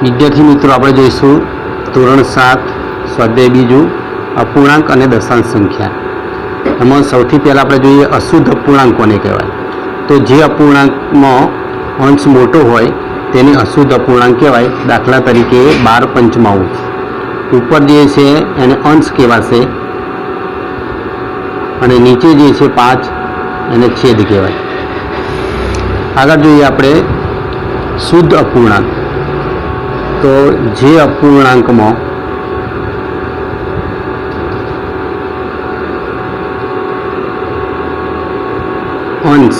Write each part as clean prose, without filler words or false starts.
विद्यार्थी मित्रों આપણે જોઈશું ધોરણ 7 સ્વાધ્યાય બીજું અપૂર્ણાંક અને દશાંશ સંખ્યા। એમાં સૌથી પહેલા આપણે જોઈએ અશુદ્ધ અપૂર્ણાંક કોને કહેવાય। તો જે અપૂર્ણાંકમાં અંશ મોટો હોય તેને અશુદ્ધ અપૂર્ણાંક કહેવાય। દાખલા તરીકે 12 પંચમાંશ ઉપર જે છે એને અંશ કહેવાશે અને નીચે જે છે 5 એને છેદ કહેવાય। આગળ જોઈએ આપણે શુદ્ધ અપૂર્ણાંક। तो जे अपूर्णांक में अंश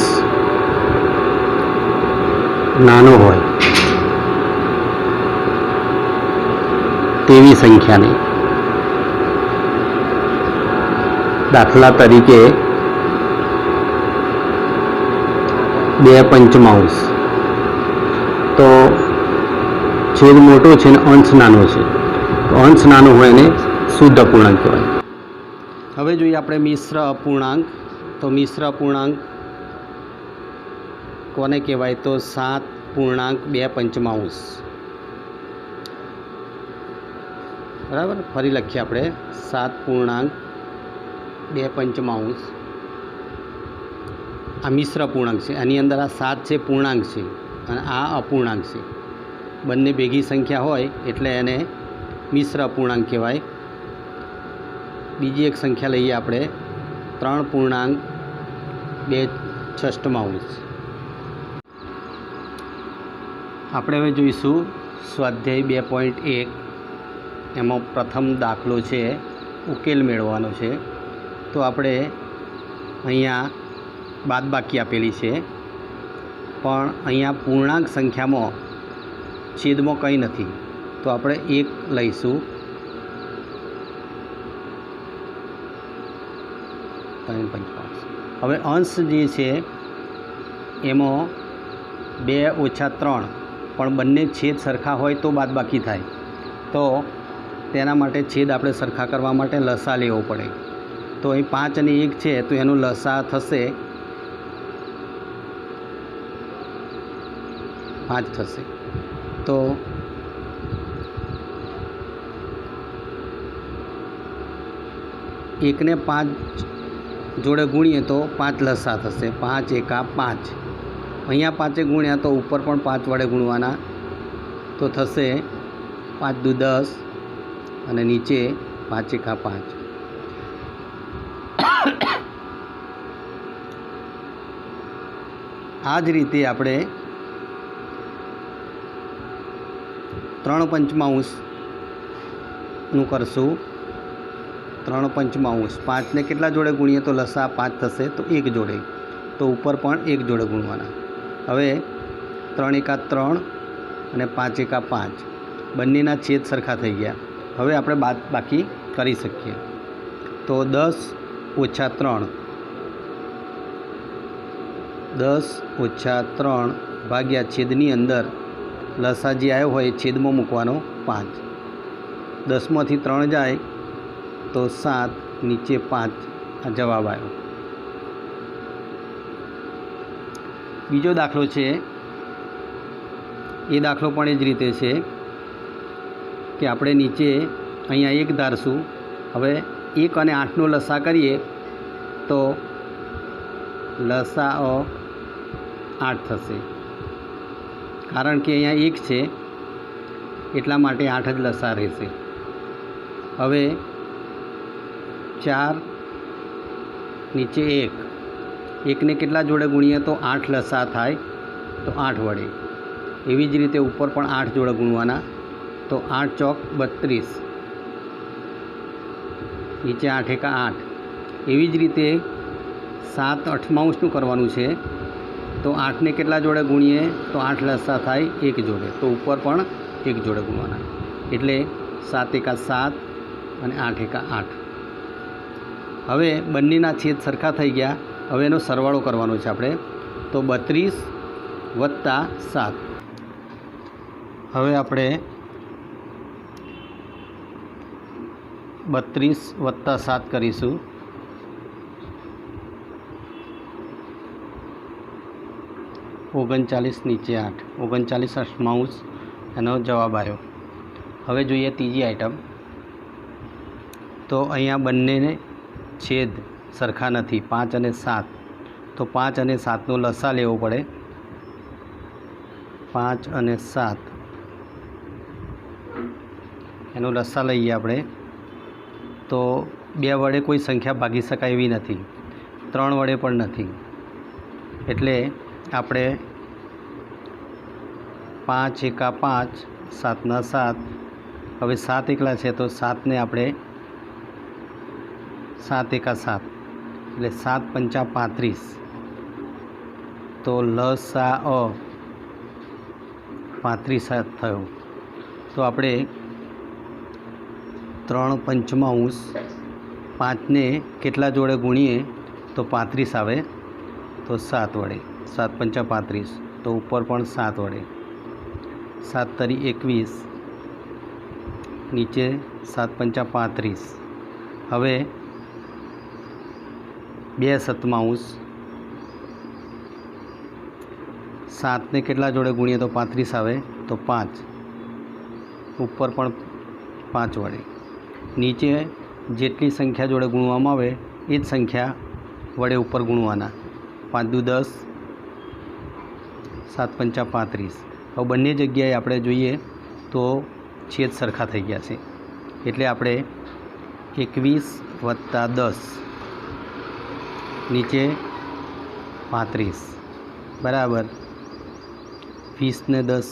नानो होय तेवी संख्या ने दाखला तरीके 2 पंचमांश तो छेद मोटो है अंश नानो है तो अंश नानो हो शुद्ध अपूर्णांक कहवाय। हवे जोईए आपणे मिश्र अपूर्णांक। तो मिश्र अपूर्णांक कोने कहेवाय तो 7.2 पंचमांश बराबर। फरी लखीए आपणे 7.2 पंचमांश आ मिश्र अपूर्णांक है। आनी अंदर आ 7 है पूर्णांक है अने आ अपूर्णांक है। बंने भेगी संख्या होय एटले एने मिश्र अपूर्णांक कहेवाय। बीजी एक संख्या लईए आपणे 3.2 छष्टमांश। આપણે હવે જોઈશું સ્વાધ્યાય 2.1 એમાં પ્રથમ દાખલો છે ઉકેલ મેળવવાનો છે। તો આપણે અહીંયા બાદબાકી આપેલી છે પણ અહીંયા પૂર્ણાંક સંખ્યામાં छेद में कई नहीं तो આપણે 1 લઈશું। 3 पंचमांश। હવે અંશ જે છે એમાં 2 - 3 પણ બંને છેદ સરખા હોય તો બાદબાકી થાય તો તેના માટે છેદ આપણે સરખા કરવા માટે લસા લેવો પડે। તો અહીં 5 અને 1 છે તો એનું લસા થશે 5 થશે। तो 1 ने 5 जोड़े गुणीए तो 5 लसा थशे। 5 × 1 = 5। अहींया 5 गुण्या तो ऊपर पण 5 वडे गुणवाना तो थशे 5 × 2 = 10 अने नीचे 5 × 1 = 5। आ ज रीते आपणे 3 पंचमांश નું કરશું। 3 पंचमांश 5 ने કેટલા જોડે ગુણીએ તો લસા 5 થશે તો 1 જોડે તો ઉપર પણ 1 જોડે ગુણવાના। હવે 3 × 1 = 3 અને 5 × 1 = 5 બંનેના છેદ સરખા થઈ ગયા। હવે આપણે બાદબાકી કરી શકીએ તો 10 - 3 10 - 3 ભાગ્યા છેદની અંદર लसा जे आयो होय छेद में मूकवानो 5। 10 मांथी 3 जाए तो 7 नीचे 5 आ जवाब आयो। बीजो दाखलो छे ए दाखलो पण ए ज रीते छे कि आपणे नीचे अहींया 1 धारशुं। हवे 1 અને 8 नो लसा करीए तो लसा 8 थशे कारण कि अहींया 1 है एटला माटे 8 ज लसा रहेशे। हवे 4 नीचे 1 ने केटला जोड़े गुणीए तो 8 लसा थाय तो 8 वडे। एवी ज रीते ऊपर पण 8 जोड़े गुणवाना तो 8 × 4 = 32 नीचे 8 × 1 = 8। एवी ज रीते 7 अठमांशनुं करवानुं छे तो 8 ने केटला जोड़े गुणीए तो 8 लसा थाय 1 जोड़े तो ऊपर पण 1 जोड़े गुणवाना एटले 7 × 1 = 7 અને 8 × 1 = 8। हवे बंनेना छेद सरखा थई गया। हवे एनो सरवाळो करवानो छे आपणे तो 32 + 7। हवे आपणे 32 + 7 करीशुं। 39 नीचे 8 39 अष्टमांश એનો જવાબ આવ્યો। હવે જોઈએ ત્રીજી આઈટમ। તો અહીંયા બંનેને છેદ સરખા નથી, 5 અને 7, તો 5 અને 7નો લસા લેવો પડે। 5 અને 7 એનો લસા લઈએ આપણે। તો 2 વડે કોઈ સંખ્યા ભાગી શકાય એવી નથી, 3 વડે પણ નથી, એટલે આપણે 5 એકા 5, 7ના 7, હવે 7 એકલા છે તો 7ને આપણે 7 એકા 7, એટલે 7 પંચા 35, તો લસા 35 થયો। તો આપણે 3 પંચમાંશ 5ને કેટલા જોડે ગુણીએ તો 35 આવે, તો 7 વડે, 7 પંચા 35, તો ઉપર પણ 7 વડે, 7 તરી 21, નીચે 7 પંચા 35। હવે 2 સતમાંશ 7ને કેટલા જોડે ગુણીએ તો 35 આવે, તો 5, ઉપર પણ 5 વડે, નીચે જેટલી સંખ્યા જોડે ગુણવામાં આવે એ જ સંખ્યા વડે ઉપર ગુણવાના, 5 દુ 10, 7 પંચા 35। હવે બંને જગ્યાએ આપણે જોઈએ તો છેદ સરખા થઈ ગયા છે, એટલે આપણે 21 વત્તા 10 નીચે 35 બરાબર 20 ને 10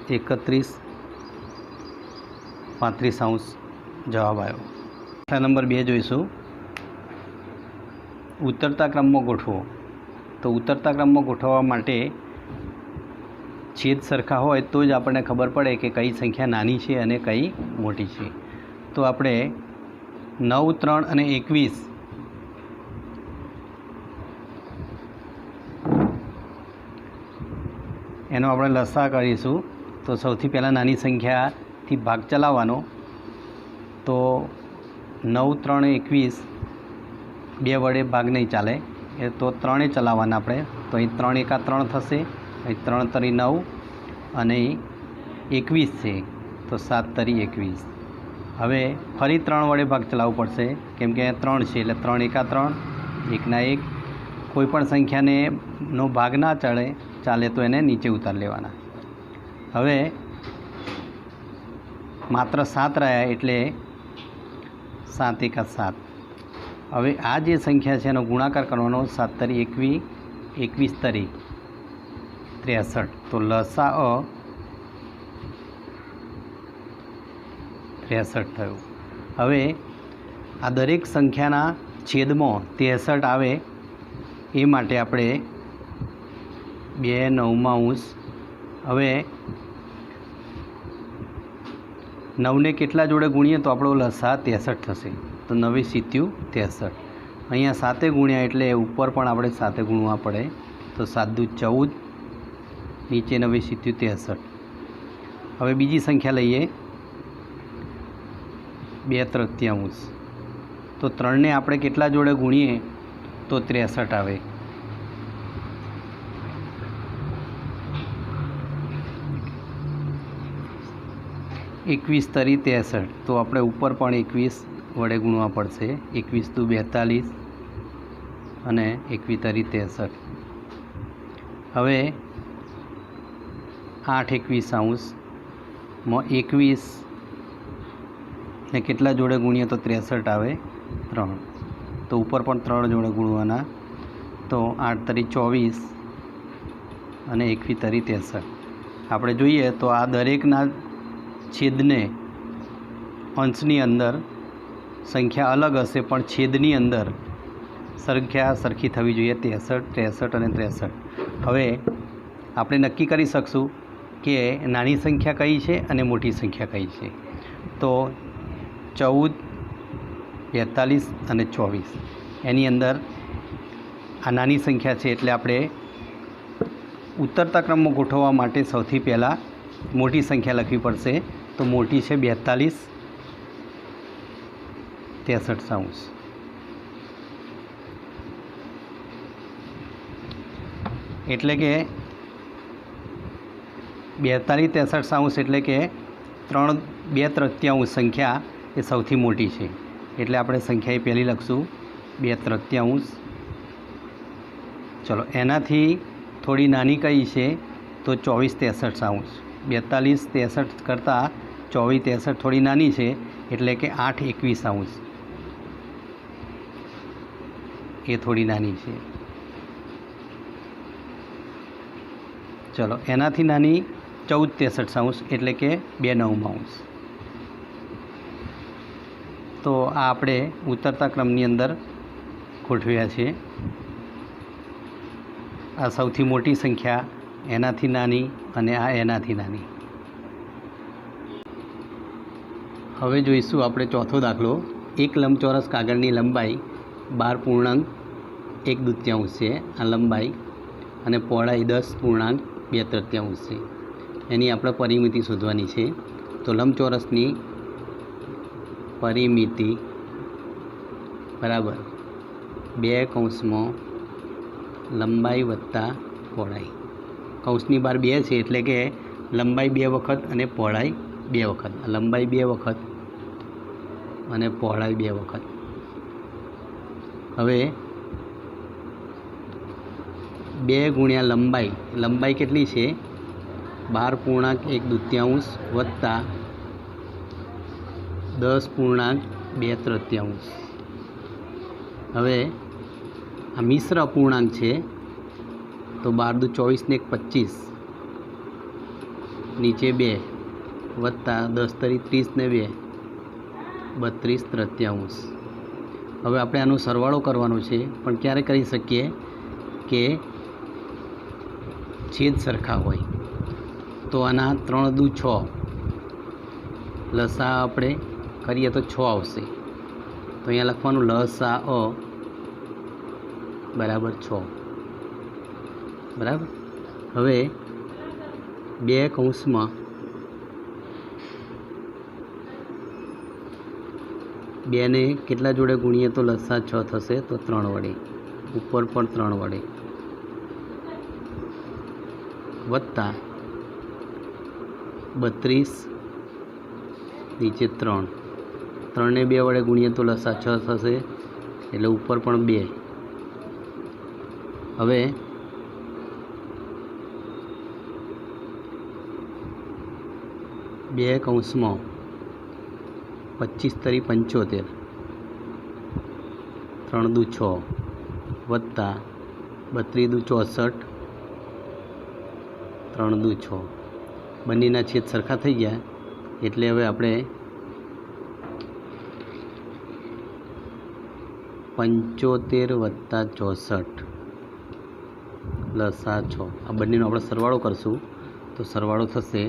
31, 35 જવાબ આવ્યો। દાખલા નંબર 2 જોઈશું। ઉતરતા ક્રમમાં ગોઠવો। તો ઉતરતા ક્રમમાં ગોઠવવા માટે છેદ સરખા હોય તો જ આપણને ખબર પડે કે કઈ સંખ્યા નાની છે અને કઈ મોટી છે। તો આપણે 9, 3 અને 21 એનો આપણે લસા કરીશું। તો સૌથી પહેલાં નાની સંખ્યાથી ભાગ ચલાવવાનો। તો 9, 3, 21 2 વડે ભાગ નહીં ચાલે, એ તો 3 ચલાવવાના આપણે। તો અહીં 3 એકા 3 થશે, અહીં 3 તરી 9 અને 21 છે, તો 7 તરી 21। હવે ફરી 3 વડે ભાગ ચલાવવો પડશે, કેમ કે 3 છે, એટલે 3 એકા 3, 1ના 1, કોઈ પણ સંખ્યાને નો ભાગ ના ચાલે તો એને નીચે ઉતાર લેવાના। હવે માત્ર 7 રહ્યા, એટલે 7 એકા 7। હવે આ જે સંખ્યા છે એનો ગુણાકાર કરવાનો, 7 તરી 21, 21 તરી 63, તો લસા 63 થયું। હવે આ દરેક સંખ્યાના છેદમાં 63 આવે એ માટે આપણે 2 9 હવે 9ને કેટલા જોડે ગુણીએ તો આપણો લસા 63 થશે, તો 9 સીત્યું 63। અહીંયા 7 ગુણ્યા એટલે ઉપર પણ આપણે 7 ગુણવા પડે, તો 7 દુ 14, નીચે 9 સીત્યું 63। હવે બીજી સંખ્યા લઈએ 2/3, તો 3ને આપણે કેટલા જોડે ગુણીએ તો 63 આવે, એકવીસ તરી 63, તો આપણે ઉપર પણ 21 વડે ગુણવા પડશે, 21 દુ 42 અને 21 તરી 63। હવે 8 21 21 ને કેટલા જોડે ગુણીએ તો 63 આવે, 3, તો ઉપર પણ 3 જોડે ગુણવાના, તો 8 તરી 24 અને 21 તરી 63। આપણે જોઈએ તો આ દરેકના છેદને અંશની અંદર સંખ્યા અલગ હશે, પણ છેદની અંદર સંખ્યા સરખી થવી જોઈએ, 63, 63 અને 63। હવે આપણે નક્કી કરી શકશું કે નાની સંખ્યા કઈ છે અને મોટી સંખ્યા કઈ છે। તો 14, 42 અને 24 એની અંદર આ નાની સંખ્યા છે, એટલે આપણે ઉતરતા ક્રમમાં ગોઠવવા માટે સૌથી પહેલાં મોટી સંખ્યા લખવી પડશે। તો મોટી છે 42, 63 એટલે કે 42 63 એટલે કે 2/3 સંખ્યા એ સૌથી મોટી છે, એટલે આપણે સંખ્યા એ પહેલી લખશું 2/3. ચલો, એનાથી થોડી નાની કઈ છે તો 24 63. 42 63 કરતાં 24 63 થોડી નાની છે, એટલે કે 8 21 એ થોડી નાની છે. ચલો, એનાથી નાની 14 63 એટલે કે 2 9. તો આ આપણે ઉતરતા ક્રમની અંદર ગોઠવ્યા છે. આ સૌથી મોટી સંખ્યા, એનાથી નાની અને આ એનાથી નાની. હવે જોઈશું આપણે ચોથો દાખલો. એક લંબચોરસ કાગળની લંબાઈ 12.1/2 છે આ લંબાઈ, અને પહોળાઈ 10.2/3 છે. એની આપણે પરિમિતિ શોધવાની છે. તો લંબચોરસની પરિમિતિ બરાબર 2 લંબાઈ વત્તા પહોળાઈ. કૌંસની બહાર 2 છે એટલે કે લંબાઈ 2 વખત અને પહોળાઈ 2 વખત. લંબાઈ 2 વખત અને પહોળાઈ 2 વખત. હવે 2 ગુણ્યા લંબાઈ. લંબાઈ કેટલી છે? 12.1/2 વત્તા 10.2/3. હવે આ મિશ્ર અપૂર્ણાંક છે, તો 12 × 24 ને 1 25, નીચે 2 વત્તા 10 × 30 ને 2 32/3. હવે આપણે આનો સરવાળો કરવાનો છે, પણ ક્યારે કરી શકીએ કે છેદ સરખા હોય. તો આના 3 દુ 6, લસા આપણે કરીએ તો 6 આવશે. તો અહીંયા લખવાનું લસા અ બરાબર 6. બરાબર. હવે 2 કૌંસમાં 2 ને કેટલા જોડે ગુણીએ તો લસા 6 થશે? તો 3 વડે. ઉપર પણ 3 વડે વત્તા 32, નીચે 3. 3 ને 2 વડે ગુણીએ તો લસા 6 થશે, એટલે ઉપર પણ 2. હવે 2 કૌંસમાં 25 × 75, 3 દુ 6 વત્તા 32 દુ 64, 3 દુ 6. બંનેના છેદ સરખા થઈ ગયા, એટલે હવે આપણે 75 વત્તા 64 લસા 6. આ બંનેનો આપણે સરવાળો કરશું, તો સરવાળો થશે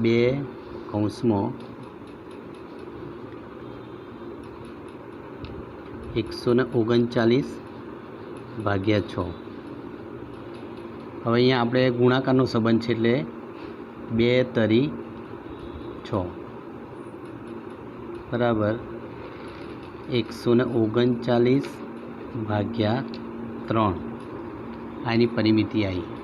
2 કૌંસમાં 139 ભાગ્યા 6. હવે અહીંયા આપણે ગુણાકારનો સંબંધ છે, એટલે 2 તરી 6 બરાબર 139 ભાગ્યા 3. આની પરિમિતિ આવી.